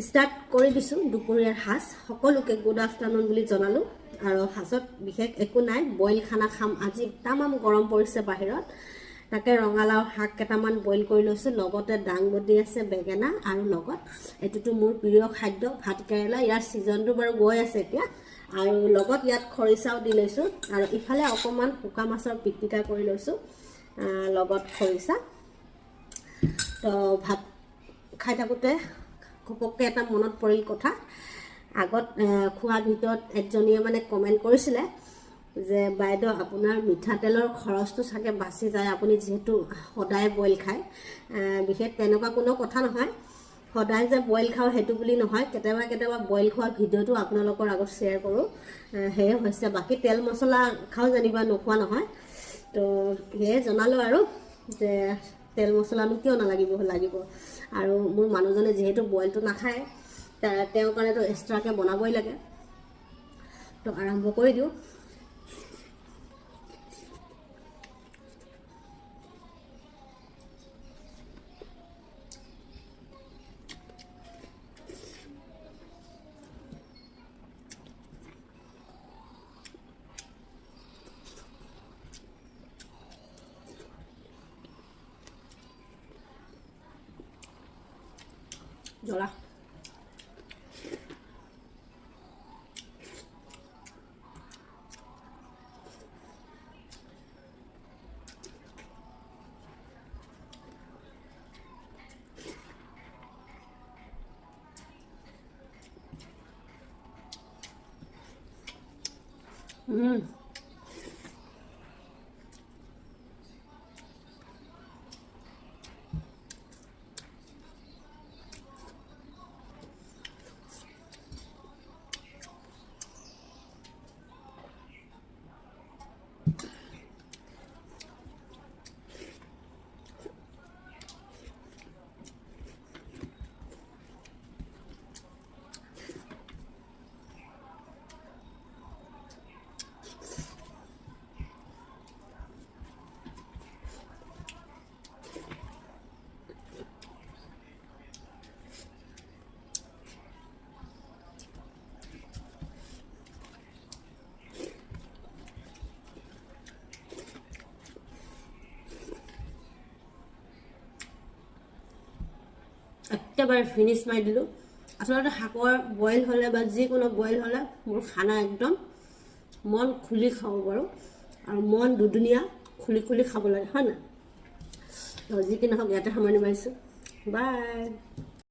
Start কৰি দিছোঁ দুপৰীয়াৰ সাজ। সকলোকে গুড আফটাৰনুন বুলি জনালোঁ। আৰু সাজত বিশেষ একো নাই, বইল খানা খাম আজি। তামাম গৰম পৰিছে বাহিৰত। তাকে ৰঙালাও শাক কেইটামান বইল কৰি লৈছোঁ, লগতে দাংবডি আছে, বেঙেনা, আৰু লগত এইটোতো মোৰ প্ৰিয় খাদ্য ভাত কেৰেলা। ইয়াৰ ছিজনটো বাৰু গৈ আছে এতিয়া। আৰু লগত ইয়াত খৰিচাও দি লৈছোঁ, আৰু ইফালে অকণমান শুকান মাছৰ পিটিকা কৰি লৈছোঁ লগত খৰিচা। তো ভাত খাই থাকোঁতে ঘপককৈ এটা মনত পৰিল কথা। আগত খোৱাৰ ভিতৰত একজনীয়ে মানে কমেণ্ট কৰিছিলে যে বাইদেউ আপোনাৰ মিঠাতেলৰ খৰচটো চাগে বাচি যায়, আপুনি যিহেতু সদায় বইল খায়। বিশেষ তেনেকুৱা কোনো কথা নহয়, সদায় যে বইল খাওঁ সেইটো বুলি নহয়, কেতিয়াবা কেতিয়াবা বইল খোৱা ভিডিঅ'টো আপোনালোকৰ আগত শ্বেয়াৰ কৰোঁ, সেয়ে হৈছে। বাকী তেল মছলা খাওঁ যেনিবা, নোখোৱা নহয়। তো সেয়ে জনালোঁ আৰু যে তেল মছলানো কিয় নালাগিব, লাগিব। আৰু মোৰ মানুহজনে যিহেতু বইলটো নাখায়, তেওঁৰ কাৰণেতো এক্সট্ৰাকৈ বনাবই লাগে। তো আৰম্ভ কৰি দিওঁ। জ্বলা একেবাৰে ফিনিছ মাৰি দিলোঁ। আচলতে শাকৰ বইল হ'লে বা যিকোনো বইল হ'লে মোৰ খানা একদম মন খুলি খাব পাৰোঁ, আৰু মন দুদুনীয়া খুলি খুলি খাব লাগে, হয় নাই? যি কি নহওক ইয়াতে সামৰণি মাৰিছোঁ। বাই।